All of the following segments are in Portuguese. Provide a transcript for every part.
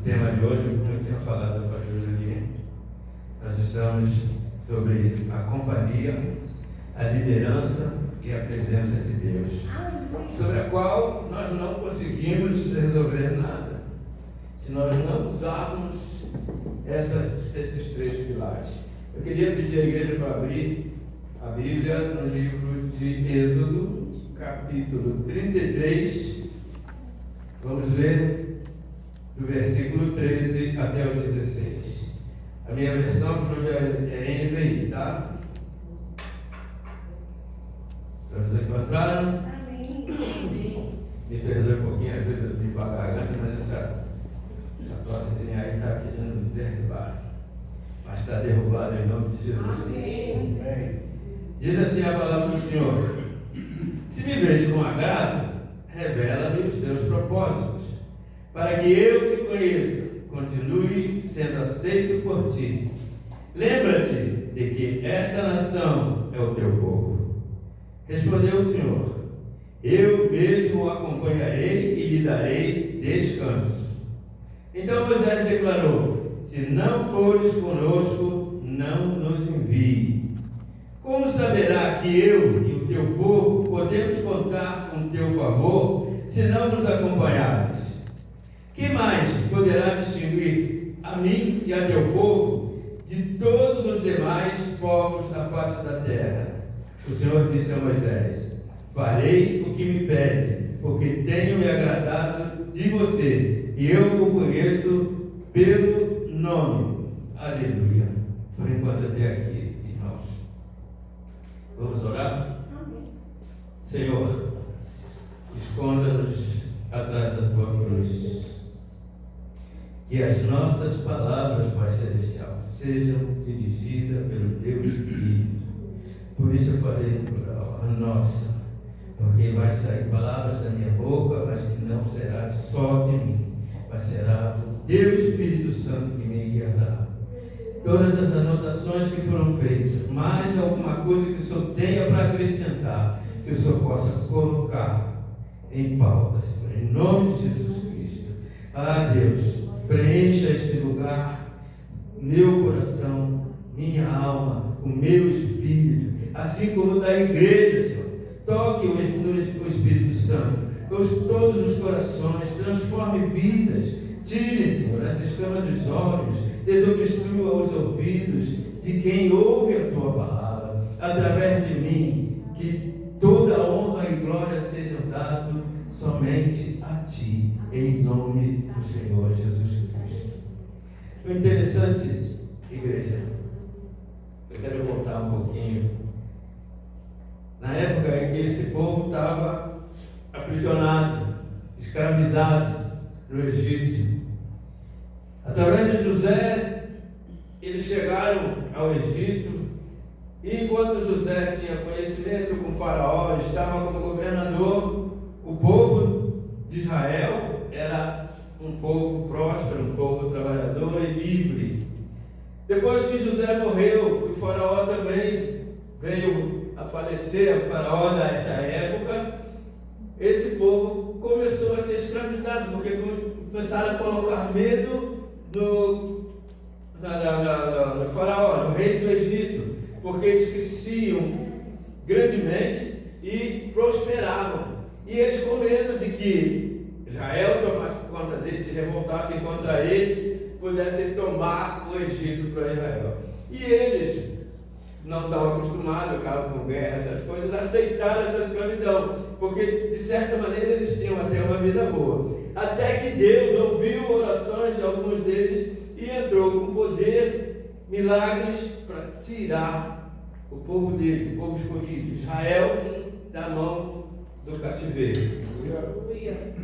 tema de hoje, como eu tinha falado para a Júlia, nós estamos sobre a companhia, a liderança e a presença de Deus, sobre a qual nós não conseguimos resolver nada se nós não usarmos esses três pilares. Eu queria pedir à igreja para abrir a Bíblia no livro de Êxodo, capítulo 33, vamos ler do versículo 13 até o 16. A minha versão é NVI, tá? Todos encontraram? Amém. Me perdoe um pouquinho, às vezes eu vim para a garganta, mas essa tossezinha aí está querendo me derrubar. Mas está derrubado em nome de Jesus. Amém. Diz assim a palavra do Senhor: se me vês com agrado, revela-me os teus propósitos, para que eu te conheça, continue sendo aceito por ti. Lembra-te de que esta nação é o teu povo. Respondeu o Senhor: eu mesmo o acompanharei e lhe darei descanso. Então Moisés declarou: se não fores conosco, não nos envie. Como saberá que eu e o teu povo podemos contar com teu favor, se não nos acompanhares? Que mais poderá distinguir a mim e a teu povo de todos os demais povos da face da terra? O Senhor disse a Moisés: farei o que me pede, porque tenho me agradado de você, e eu o conheço pelo nome. Aleluia. Por enquanto até aqui, irmãos. Vamos orar? Amém. Senhor, esconda-nos atrás da tua cruz. Que as nossas palavras, Pai Celestial, sejam dirigidas pelo teu Espírito. Por isso eu falei no plural, a nossa, porque vai sair palavras da minha boca, mas que não será só de mim, mas será o teu Espírito Santo que me guiará. Todas as anotações que foram feitas, mais alguma coisa que o Senhor tenha para acrescentar, que o Senhor possa colocar em pauta, Senhor, em nome de Jesus Cristo. Ah, Deus, preencha este lugar, meu coração, minha alma, o meu espírito, assim como da igreja, Senhor. Toque o Espírito Santo, todos os corações, transforme vidas, tire, Senhor, as escamas dos olhos, desobstrua os ouvidos de quem ouve a tua palavra, através de mim, que toda honra e glória sejam dados somente a ti, em nome do Senhor Jesus Cristo. O interessante, igreja, eu quero voltar um pouquinho. Na época em que esse povo estava aprisionado, escravizado no Egito. Através de José, eles chegaram ao Egito, e enquanto José tinha conhecimento com Faraó, estava como governador, o povo de Israel era um povo próspero, um povo trabalhador e livre. Depois que José morreu, o Faraó também veio a falecer, o Faraó dessa época, esse povo começou a ser escravizado, porque começaram a colocar medo no Faraó, no rei do Egito, porque eles cresciam grandemente e prosperavam. E eles, com medo de que Israel tomasse conta deles, se revoltassem contra eles, pudessem tomar o Egito para Israel. E eles não estavam acostumados, com guerra, essas coisas, aceitaram essa escravidão, porque de certa maneira eles tinham até uma vida boa. Até que Deus ouviu orações de alguns deles e entrou com poder, milagres, para tirar o povo dele, o povo escolhido, Israel, da mão do cativeiro.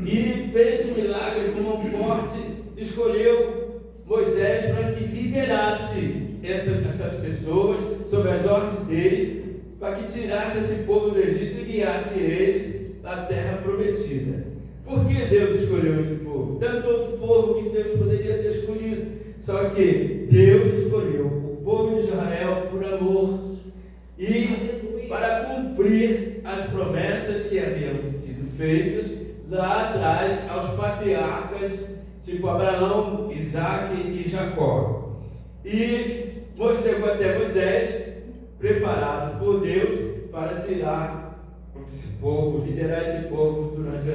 E fez um milagre com mão forte, escolheu Moisés para que liderasse essas pessoas sob as ordens dele, para que tirasse esse povo do Egito e guiasse ele à terra prometida. Por que Deus escolheu esse povo? Tanto outro povo que Deus poderia ter escolhido. Só que Deus escolheu o povo de Israel por amor e para cumprir as promessas que haviam sido feitas lá atrás aos patriarcas, tipo Abraão, Isaac e Jacó. E chegou até Moisés, preparados por Deus para tirar esse povo, liderar esse povo durante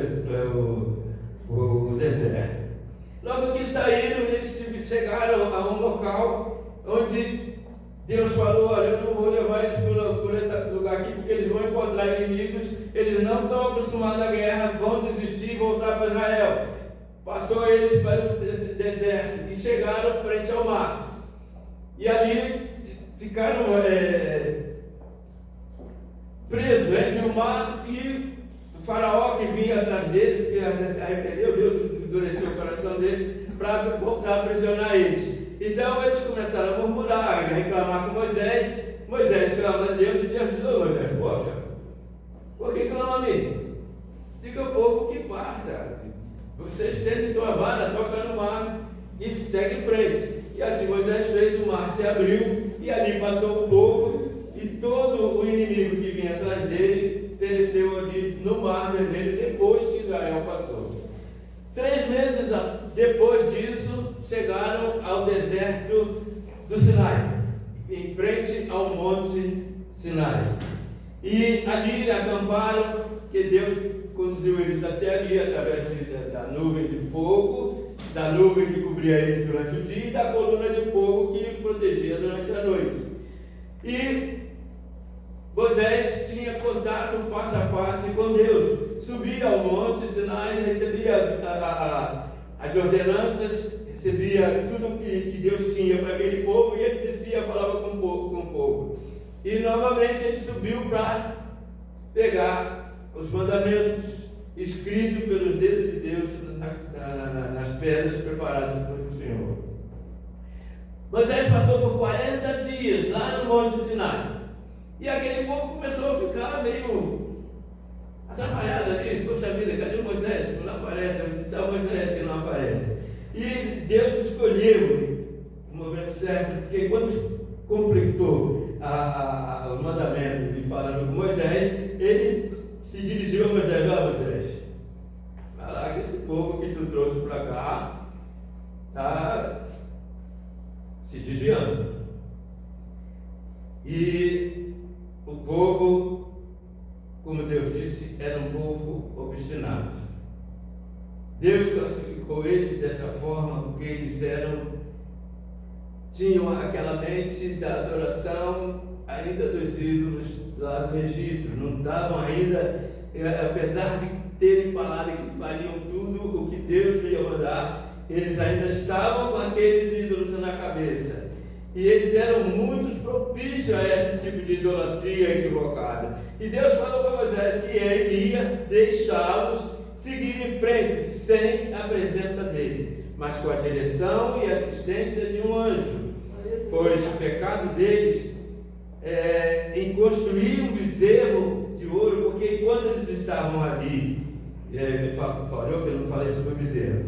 o deserto. Logo que saíram, eles chegaram a um local onde Deus falou: olha, eu não vou levar eles por esse lugar aqui, porque eles vão encontrar inimigos, eles não estão acostumados à guerra, vão desistir e voltar para Israel. Passou eles para o deserto e chegaram frente ao mar. E ali ficaram presos entre o mar e o faraó que vinha atrás deles, porque arrependeu, Deus endureceu o coração deles para voltar a aprisionar eles. Então eles começaram a murmurar, a reclamar com Moisés. Moisés clama a Deus e Deus diz: ô Moisés, poxa, por que clama a mim? Diga ao povo que parta. Vocês têm tua vara, toca no mar e segue em frente. E assim Moisés fez, o mar se abriu e ali passou o povo e todo o inimigo que vinha atrás dele pereceu ali no mar vermelho depois que Israel passou. 3 meses depois disso, chegaram ao deserto do Sinai, em frente ao monte Sinai. E ali acamparam, que Deus conduziu eles até ali, através da nuvem de fogo, da nuvem que cobria eles durante o dia e da coluna de fogo que os protegia durante a noite. E Moisés tinha contato face a face com Deus, subia ao monte Sinai, recebia as ordenanças, recebia tudo que Deus tinha para aquele povo, e ele descia, falava com o povo. E novamente ele subiu para pegar os mandamentos escritos pelos dedos de Deus nas pedras preparadas pelo Senhor. Moisés passou por 40 dias lá no monte Sinai. E aquele povo começou a ficar meio atrapalhado ali. Poxa vida, cadê Moisés que não aparece? Então Moisés que não aparece. E Deus escolheu o momento certo, porque quando completou o mandamento de falando com Moisés, ele se dirigiu a Moisés: ó Moisés, vai lá que esse povo que tu trouxe para cá está se desviando. E o povo, como Deus disse, era um povo obstinado. Deus classificou eles dessa forma porque eles tinham aquela mente da adoração ainda dos ídolos lá do Egito. Não estavam ainda, apesar de terem falado que fariam tudo o que Deus ia mandar, eles ainda estavam com aqueles ídolos na cabeça. E eles eram muito propícios a esse tipo de idolatria equivocada. E Deus falou para Moisés que ele ia deixá-los seguir em frente, sem a presença dele, mas com a direção e assistência de um anjo. Pois o pecado deles em construir um bezerro de ouro, porque enquanto eles estavam ali, falou que eu não falei sobre o bezerro,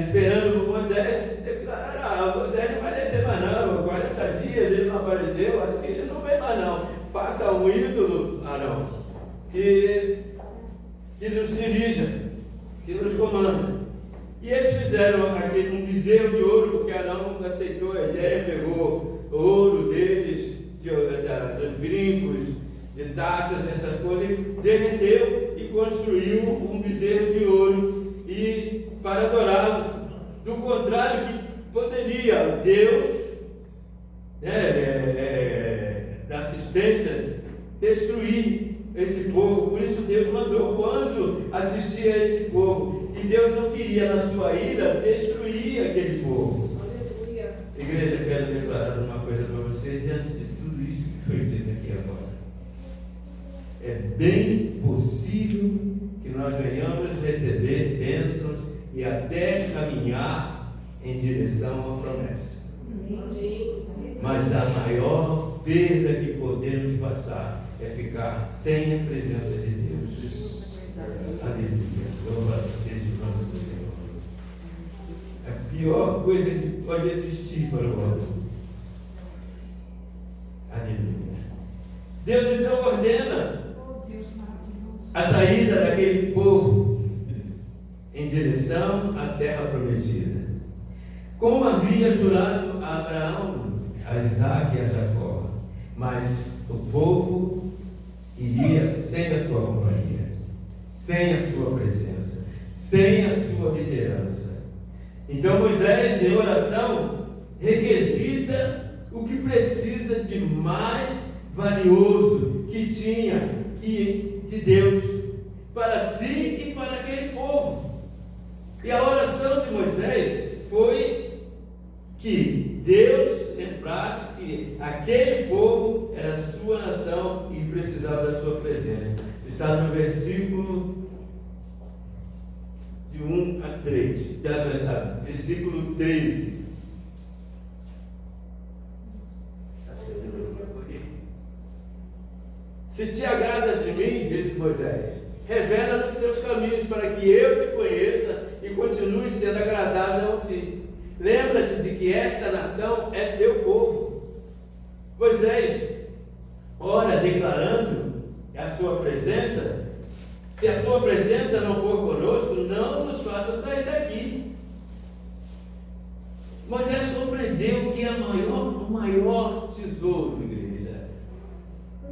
esperando por Moisés, declararam: Moisés não vai descer mais não, 40 dias ele não apareceu, acho que ele não vem mais não, faça um ídolo, Arão, que nos dirija, que nos comanda. E eles fizeram um bezerro de ouro, porque Arão aceitou a ideia, pegou o ouro deles, dos brincos, de taças, essas coisas, derreteu e construiu um bezerro de ouro para adorá-los. Do contrário, que poderia Deus, da assistência, destruir esse povo. Por isso Deus mandou o anjo assistir a esse povo. E Deus não queria, na sua ira, destruir aquele povo. Aleluia. Igreja, eu quero declarar uma coisa para você diante de tudo isso que foi dito aqui agora. É bem possível que nós venhamos receber bênçãos e até caminhar em direção à promessa. Mas a maior perda que podemos passar é ficar sem a presença de Deus. Aleluia. Louvado seja o nome do Senhor. A pior coisa que pode existir para o homem. Aleluia. Deus então ordena a saída daquele povo direção à terra prometida. Como havia jurado a Abraão, a Isaac e a Jacó, mas o povo iria sem a sua companhia, sem a sua presença, sem a sua liderança. Então Moisés, em oração, requisita o que precisa de mais valioso que tinha de Deus para si e para aquele povo. E a oração de Moisés foi que Deus lembrasse que aquele povo era a sua nação e precisava da sua presença. Está no versículo de 1 a 3, versículo 13. Se te agradas de mim, disse Moisés, revela-nos teus caminhos para que eu te conheça e continue sendo agradável a ti. Lembra-te de que esta nação é teu povo. Moisés ora declarando a sua presença. Se a sua presença não for conosco, não nos faça sair daqui. Moisés compreendeu que o maior tesouro, igreja,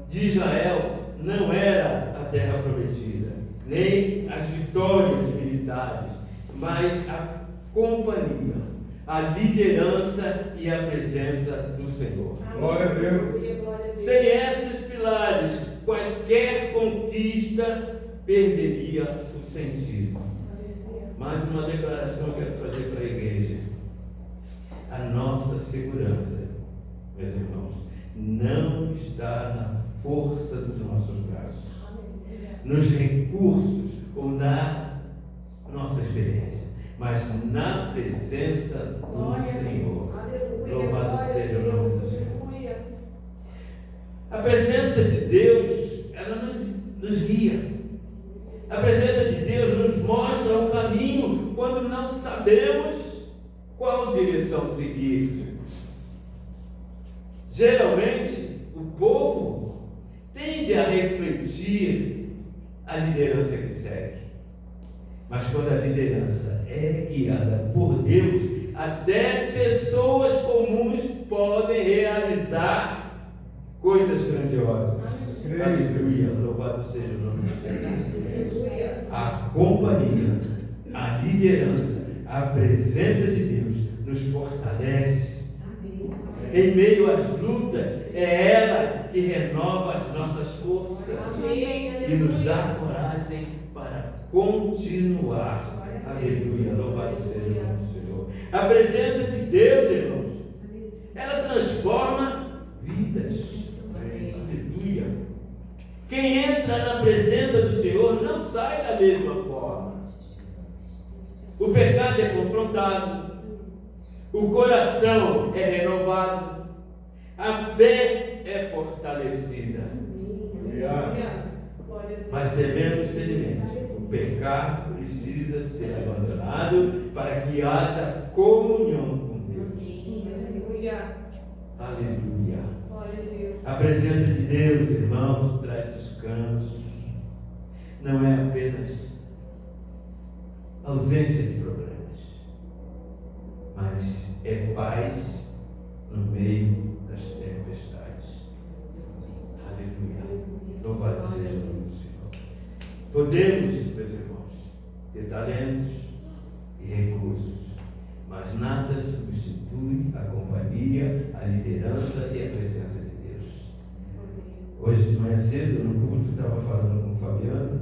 de Israel não era a terra prometida, nem as vitórias militares, mas a companhia, a liderança e a presença do Senhor. Glória a Deus. Sem esses pilares, quaisquer conquista perderia o sentido. Mais uma declaração que eu quero fazer para a igreja. A nossa segurança, meus irmãos, não está na força dos nossos braços, nos recursos ou na nossa experiência, mas na presença do Senhor. Louvado seja o nome do Senhor. A presença de Deus, ela nos guia. A presença de Deus nos mostra o caminho quando não sabemos qual direção seguir. Geralmente, o povo tende a refletir a liderança que segue. Mas quando a liderança é guiada por Deus, até pessoas comuns podem realizar coisas grandiosas. Aleluia, louvado seja o nome do Senhor. A companhia, a liderança, a presença de Deus nos fortalece. Em meio às lutas, é ela que renova as nossas forças e nos dá coragem para continuar. Aleluia, louvado seja o nome do Senhor. A presença de Deus, irmãos, ela transforma vidas. Aleluia. Quem entra na presença do Senhor não sai da mesma forma. O pecado é confrontado, o coração é renovado, a fé é fortalecida. Mas devemos ter em mente, o pecado precisa ser abandonado para que haja comunhão com Deus. Aleluia. A presença de Deus, irmãos, traz descanso. Não é apenas ausência de problemas, mas é paz no meio das tempestades. Aleluia. Louvado seja o nome do Senhor. Podemos, meus irmãos, ter talentos e recursos, mas nada substitui a companhia, a liderança e a presença de Deus. Hoje de manhã cedo, no culto, eu estava falando com o Fabiano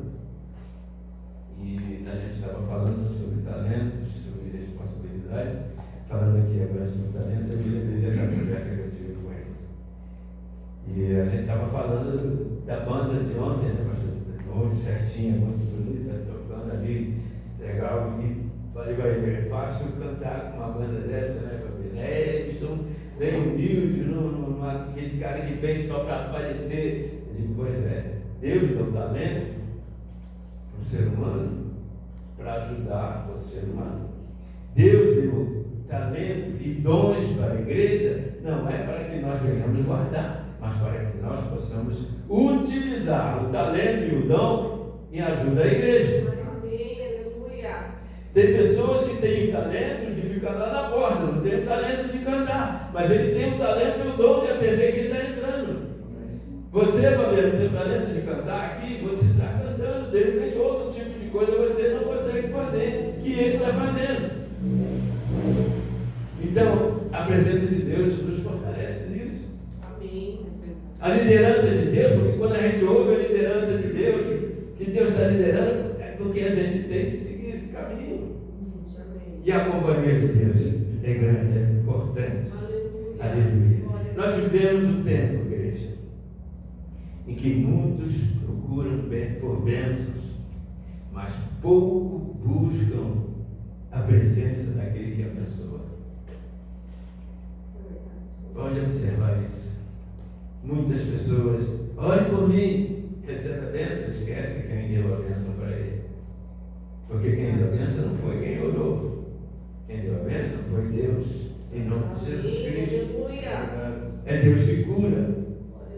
e a gente estava falando sobre talentos, sobre responsabilidade, falando aqui agora sobre talentos. Eu me lembrei dessa conversa que eu tive com ele. E a gente estava falando da banda de ontem, né, pastor? Muito certinha, muito bonita, tocando ali, legal. E falei, é fácil cantar com uma banda dessa, né, Fabiano? Eles são bem humildes, não aquele cara que vem só para aparecer. Eu digo, pois é, Deus deu talento para o ser humano para ajudar o ser humano. Deus deu talento e dons para a igreja, não é para que nós venhamos guardar, mas para que nós possamos utilizar o talento e o dom em ajuda à igreja. Tem pessoas que têm o talento de ficar lá na porta, não tem o talento de cantar, mas ele tem o talento e o dom de atender quem está entrando. Você, Fabiano, tem o talento de cantar aqui, você está cantando, de repente outro tipo de coisa você não consegue fazer, que ele está fazendo. Então, a presença de Deus nos fortalece nisso. Amém. A liderança de Deus, porque quando a gente ouve a liderança de Deus, que Deus está liderando, é porque a gente tem que seguir esse caminho. E a companhia de Deus é grande, é importante. Aleluia. Nós vivemos um tempo, igreja, em que muitos procuram por bênçãos, mas pouco buscam a presença daquele que abençoa. Pode observar isso. Muitas pessoas, olhem por mim, recebe a bênção, esquece quem deu a bênção para ele. Porque quem deu a bênção não foi quem orou. Quem deu a bênção foi Deus, em nome de Jesus Cristo. É Deus que cura,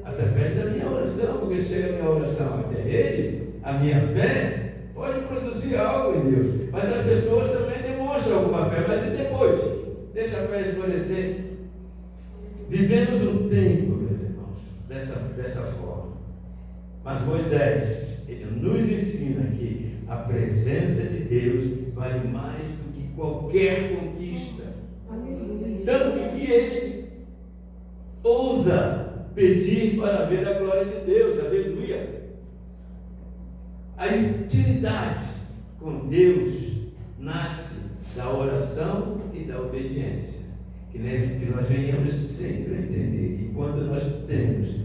através da minha oração, porque chega a minha oração até Ele, a minha fé pode produzir algo em Deus. Mas as pessoas também demonstram alguma fé, mas e depois? Deixa a fé esmorecer. Vivemos um tempo, meus irmãos, dessa forma. Mas Moisés, ele nos ensina que a presença de Deus vale mais do que qualquer conquista. Tanto que ele ousa pedir para ver a glória de Deus, aleluia. A intimidade com Deus nasce da oração e da obediência. Que nós venhamos sempre a entender que quando nós temos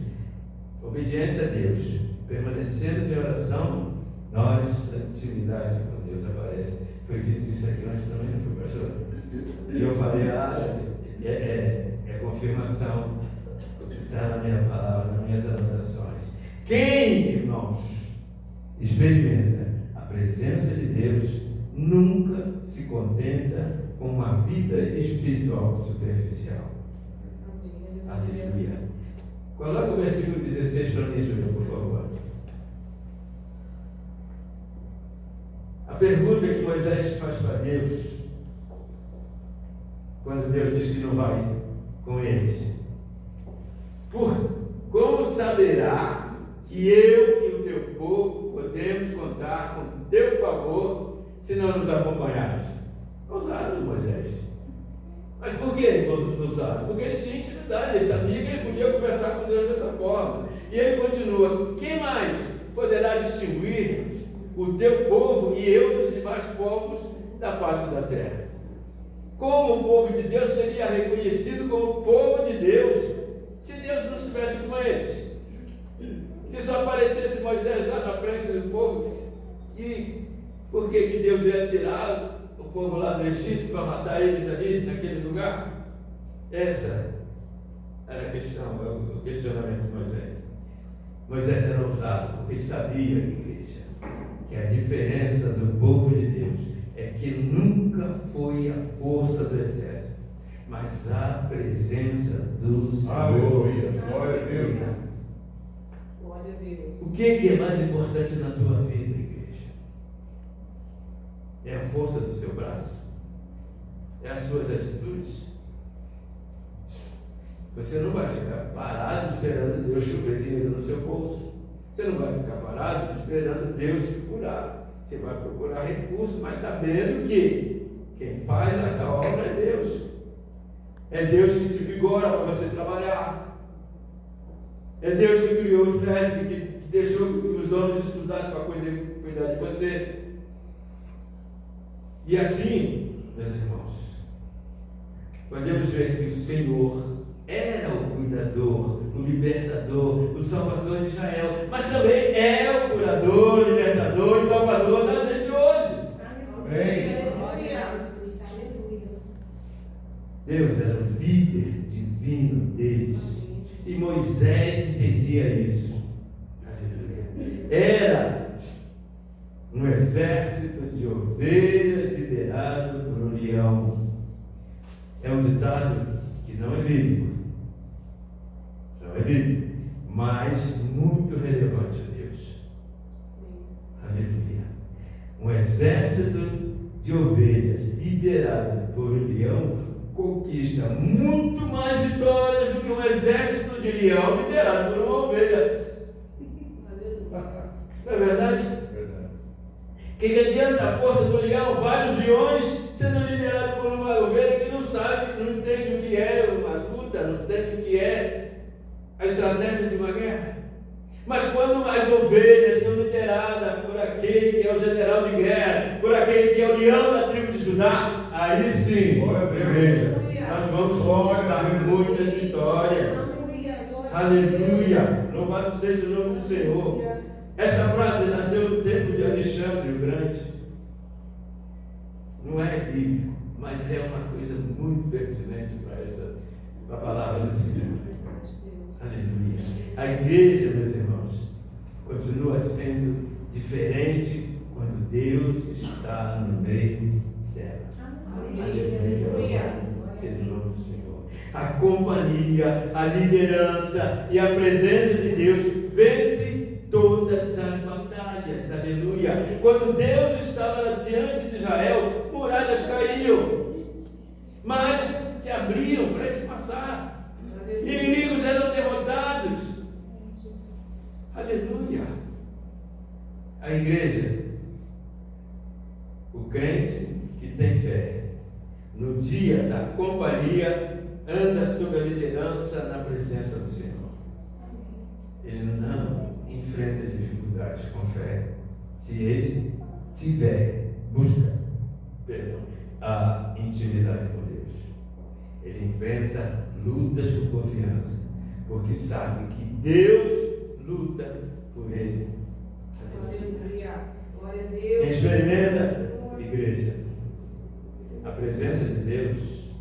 obediência a Deus, permanecemos em oração, nossa intimidade com Deus aparece. Foi dito isso aqui antes também, não foi, pastor? E eu falei, é confirmação do que está na minha palavra, nas minhas anotações. Quem, irmãos, experimenta a presença de Deus, nunca se contenta com uma vida espiritual superficial. Aleluia. Coloca o versículo 16 para mim, Júlio, por favor. A pergunta que Moisés faz para Deus, quando Deus diz que não vai com eles: como saberá que eu e o teu povo podemos contar com teu favor se não nos acompanhares? Ousado, Moisés. Mas por que ele ousado? Porque ele tinha intimidade, ele sabia que ele podia conversar com Deus dessa forma. E ele continua: quem mais poderá distinguir o teu povo e eu dos demais povos da face da terra? Como o povo de Deus seria reconhecido como povo de Deus se Deus não estivesse com eles? Se só aparecesse Moisés lá na frente do povo, e por que Deus ia tirar o povo lá do Egito para matar eles ali naquele lugar? Essa era a questão, o questionamento de Moisés. Moisés era ousado porque ele sabia, igreja, que a diferença do povo de Deus é que nunca foi a força do exército, mas a presença do Senhor. Aleluia, glória a Deus. Glória a Deus. O que é mais importante na tua vida, igreja? É a força do seu braço? É as suas atitudes? Você não vai ficar parado esperando Deus chover dinheiro no seu bolso. Você não vai ficar parado esperando Deus te curar. Você vai procurar recursos, mas sabendo que quem faz essa obra é Deus. É Deus que te vigora para você trabalhar. É Deus que criou os médicos, que deixou que os homens estudassem para cuidar de você. E assim, meus irmãos, podemos ver que o Senhor era o cuidador, o libertador, o salvador de Israel, mas também é o curador, libertador e salvador da gente hoje. Amém. Deus era o líder divino deles, e Moisés entendia isso. Aleluia. Era um exército de ovelhas liderado por um leão. É um ditado que não é bíblico, mas muito relevante a Deus. Aleluia. Um exército de ovelhas liderado por um leão conquista muito mais vitórias do que um exército de leão liderado por uma ovelha. Não é verdade? Verdade. O que adianta a força do leão? Vários leões sendo liderados por uma ovelha que não sabe, não entende o que é uma luta, não entende o que é a estratégia de uma guerra. Mas quando as ovelhas são lideradas por aquele que é o general de guerra, por aquele que é o leão da tribo de Judá, aí sim, Glória a Deus. igreja, nós vamos conquistar muitas vitórias. Aleluia! Louvado seja o nome do Senhor. Essa frase nasceu no tempo de Alexandre o Grande. Não é bíblico, mas é uma coisa muito pertinente para a palavra do Senhor. Aleluia. A igreja, meus irmãos, continua sendo diferente quando Deus está no meio dela. Aleluia. Seja o nome do Senhor. A companhia, a liderança e a presença de Deus vence todas as batalhas. Aleluia. Quando Deus estava diante de Israel, muralhas caíam, mas se abriam para eles passar. Inimigos eram derrotados. Aleluia. A igreja, o crente que tem fé, no dia da companhia, anda sob a liderança na presença do Senhor. Ele não enfrenta dificuldades com fé, se ele busca a intimidade com Deus. Ele enfrenta lutas com confiança, porque sabe que Deus luta por ele. Aleluia. Glória a Deus. Quem experimenta, igreja, a presença de Deus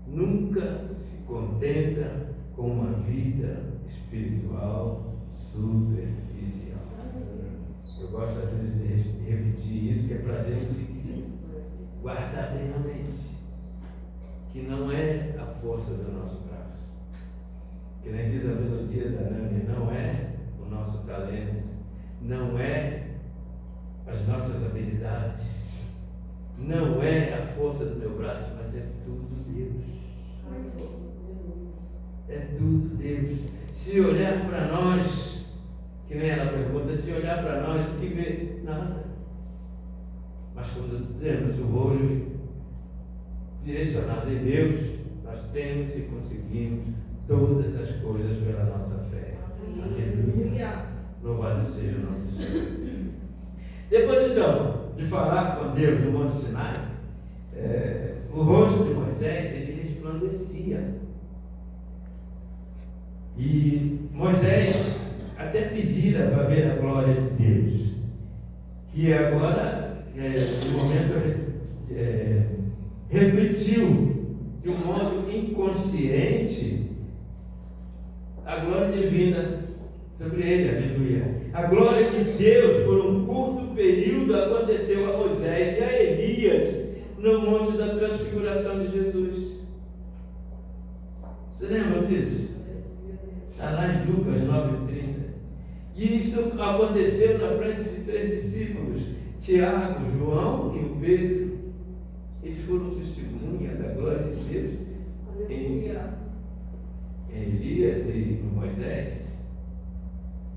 nunca se contenta com uma vida espiritual superficial. Eu gosto às vezes de repetir isso, que é para a gente guardar bem na mente, que não é a força do nosso braço, que nem diz a melodia da Nani, não é o nosso talento, não é as nossas habilidades, não é a força do meu braço, mas é tudo Deus. É tudo Deus. Se olhar para nós, que nem ela pergunta, se olhar para nós, o que vê? Nada. Mas quando temos o olho direcionado em Deus, nós temos e conseguimos todas as coisas pela nossa fé. Aleluia. Louvado seja o nome do Senhor. Depois então de falar com Deus no Monte Sinai, o rosto de Moisés ele resplandecia. E Moisés até pedira para ver a glória de Deus, que agora, no momento, refletiu de um modo inconsciente a glória divina sobre ele, aleluia. A glória de Deus, por um curto período, aconteceu a Moisés e a Elias no Monte da Transfiguração de Jesus. Você lembra disso? Está lá em Lucas 9:30. E isso aconteceu na frente de 3 discípulos, Tiago, João e o Pedro. Eles foram testemunha da glória de Deus em Elias e em Moisés.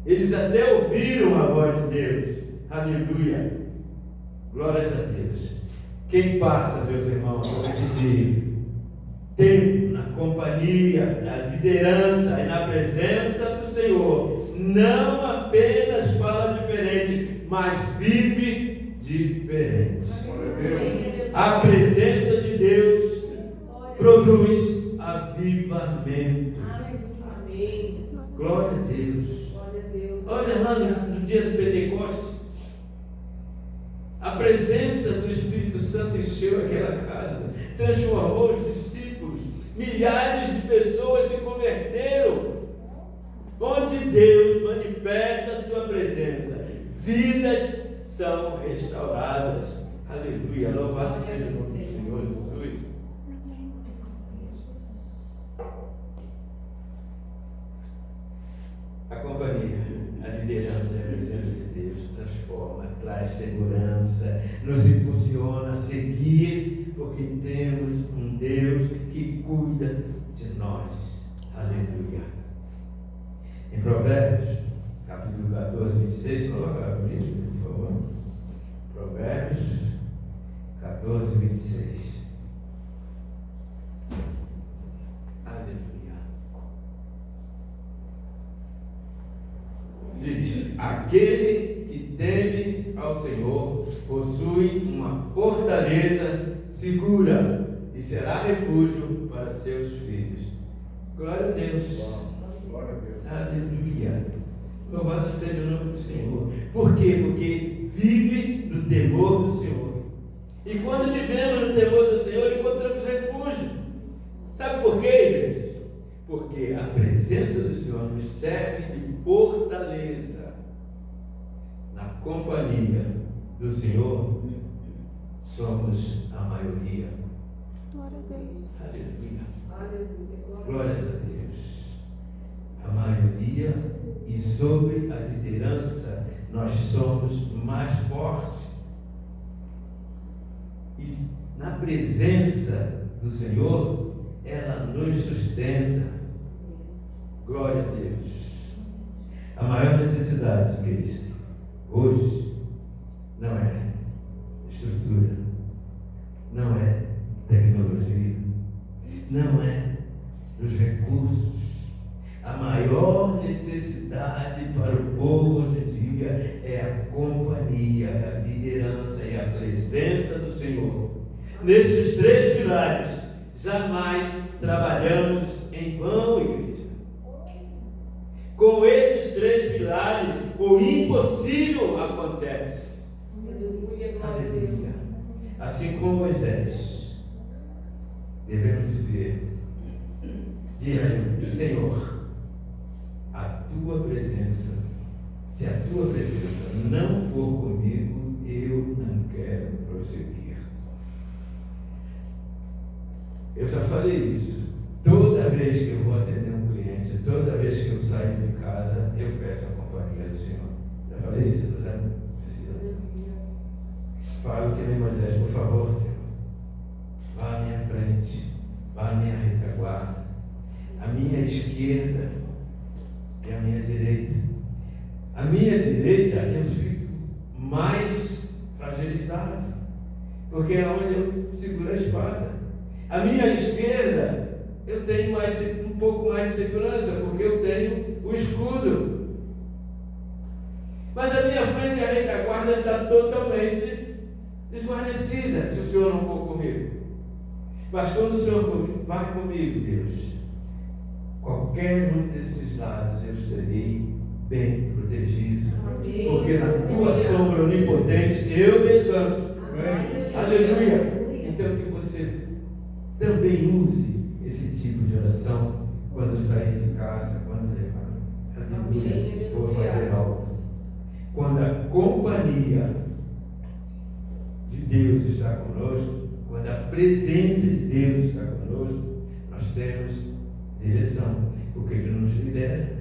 Eles até ouviram a voz de Deus. Aleluia. Glórias a Deus. Quem passa, meus irmãos, de tempo na companhia, na liderança e na presença do Senhor, não apenas fala diferente, mas vive diferente. A presença de Deus produz avivamento. Amém. Glória a Deus. Olha lá no dia do Pentecostes, a presença do Espírito Santo encheu aquela casa, transformou os discípulos, milhares de pessoas se converteram. Onde Deus manifesta a sua presença, vidas são restauradas. Aleluia, louvado seja o nome do Senhor Jesus. A companhia, a liderança e a presença de Deus transforma, traz segurança, nos impulsiona a seguir, porque nós. Aleluia. Em Provérbios, capítulo 14, 26, coloca lá comigo, por favor. Provérbios 14, 26. Aleluia. Diz: aquele que teme ao Senhor possui uma fortaleza segura e será refúgio para seus filhos. Glória a Deus. Glória a Deus. Aleluia. Louvado seja o nome do Senhor. Por quê? Porque vive no temor do Senhor. E quando vivemos no temor do Senhor, encontramos refúgio. Sabe por quê, igreja? Porque a presença do Senhor nos serve de fortaleza. Na companhia do Senhor, somos a maioria. Glória a Deus. Aleluia. Aleluia. Glórias a Deus. A maioria, e sobre a liderança nós somos mais fortes. E na presença do Senhor, ela nos sustenta. Glória a Deus. A maior necessidade, igreja, hoje, não é estrutura, não é tecnologia, não é os recursos. A maior necessidade para o povo hoje em dia é a companhia, a liderança e a presença do Senhor. Nesses três pilares, jamais trabalhamos em vão, igreja. Com esses três pilares, o impossível acontece. Aleluia. Glória a Deus. Aleluia. Assim como Moisés, devemos dizer diariamente: Senhor, a tua presença, se a tua presença não for comigo, eu não quero prosseguir. Eu já falei isso. Toda vez que eu vou atender um cliente, toda vez que eu saio de casa, eu peço a companhia do Senhor. Já falei isso, não é? Falo que nem Moisés: por favor, Senhor, vá à minha frente, vá à minha retaguarda, à minha esquerda e à minha direita. À minha direita eu fico mais fragilizado, porque é onde eu seguro a espada. À minha esquerda eu tenho um pouco mais de segurança, porque eu tenho o escudo. Mas a minha frente e a retaguarda está totalmente desguarnecida, se o Senhor não for comigo. Mas quando o Senhor vai comigo, Deus, qualquer um desses lados eu serei bem protegido. Amém. Porque na tua sombra onipotente eu descanso. Amém. Aleluia. Então que você também use esse tipo de oração quando sair de casa, quando levar. Aleluia. Vou fazer algo. Quando a companhia de Deus está conosco, quando a presença de Deus está conosco, nós temos direção, porque Ele nos lidera.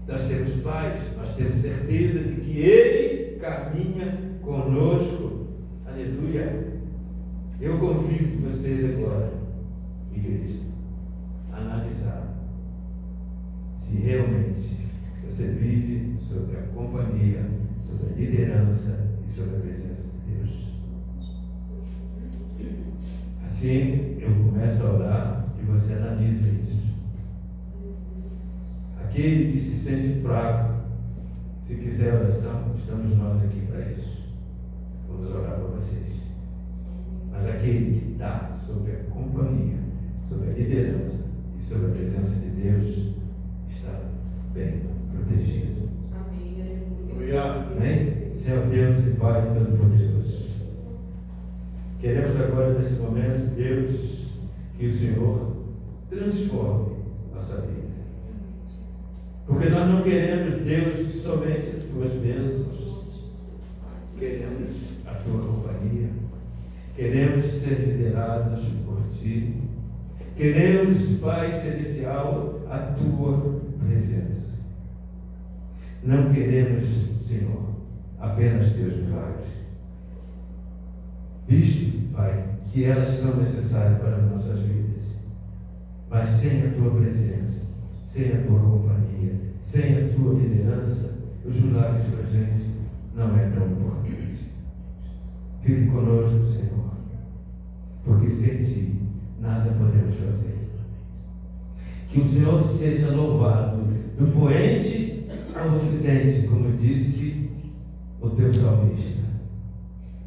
Nós temos paz, nós temos certeza de que Ele caminha conosco. Aleluia. Eu convido vocês agora, igreja, a analisar se realmente você vive sobre a companhia, sobre a liderança e sobre a presença de Deus. Assim, eu começo a orar e você analisa isso. Aquele que se sente fraco, se quiser oração, estamos nós aqui para isso. Vamos orar para vocês. Mas aquele que está sobre a companhia, sobre a liderança e sobre a presença de Deus, está bem protegido. Amém. Aleluia. Amém? Senhor Deus e Pai Todo-Poderoso, queremos agora, nesse momento, Deus, que o Senhor transforme nossa vida. Porque nós não queremos, Deus, somente as tuas bênçãos. Queremos a tua companhia. Queremos ser liderados por ti. Queremos, Pai Celestial, a tua presença. Não queremos, Senhor, apenas teus milagres. Visto, Pai, que elas são necessárias para as nossas vidas. Mas sem a tua presença, sem a tua companhia, sem a tua liderança, os milagres para a gente não é tão importante. Fique conosco, Senhor, porque sem ti nada podemos fazer. Que o Senhor seja louvado do poente ao ocidente, como disse o teu salmista.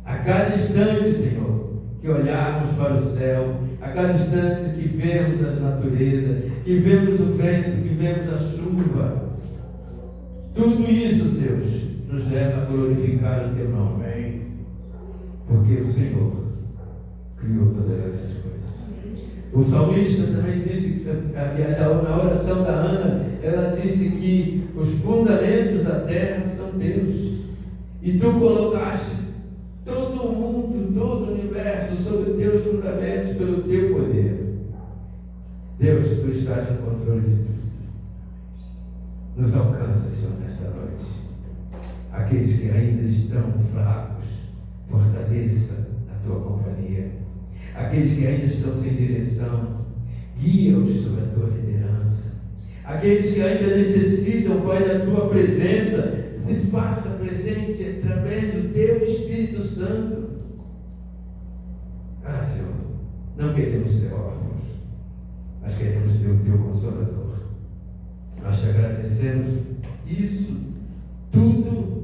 A cada instante, Senhor, que olharmos para o céu, a cada instante que vemos a natureza, que vemos o vento, que vemos a chuva, tudo isso, Deus, nos leva a glorificar o teu nome. Amém. Porque o Senhor criou todas essas coisas. O salmista também disse, aliás, na oração da Ana, ela disse que os fundamentos da terra são teus. E tu colocaste todo o mundo, todo o universo sobre teus fundamentos pelo teu poder. Deus, tu estás no controle de tudo. Nos alcança, Senhor, nesta noite. Aqueles que ainda estão fracos, fortaleça a tua companhia. Aqueles que ainda estão sem direção, guia-os sob a tua liderança. Aqueles que ainda necessitam, Pai, da tua presença, se faça presente através do teu Espírito Santo. Ah, Senhor, não queremos ser órfãos, mas queremos ter o teu Consolador. Nós te agradecemos isso tudo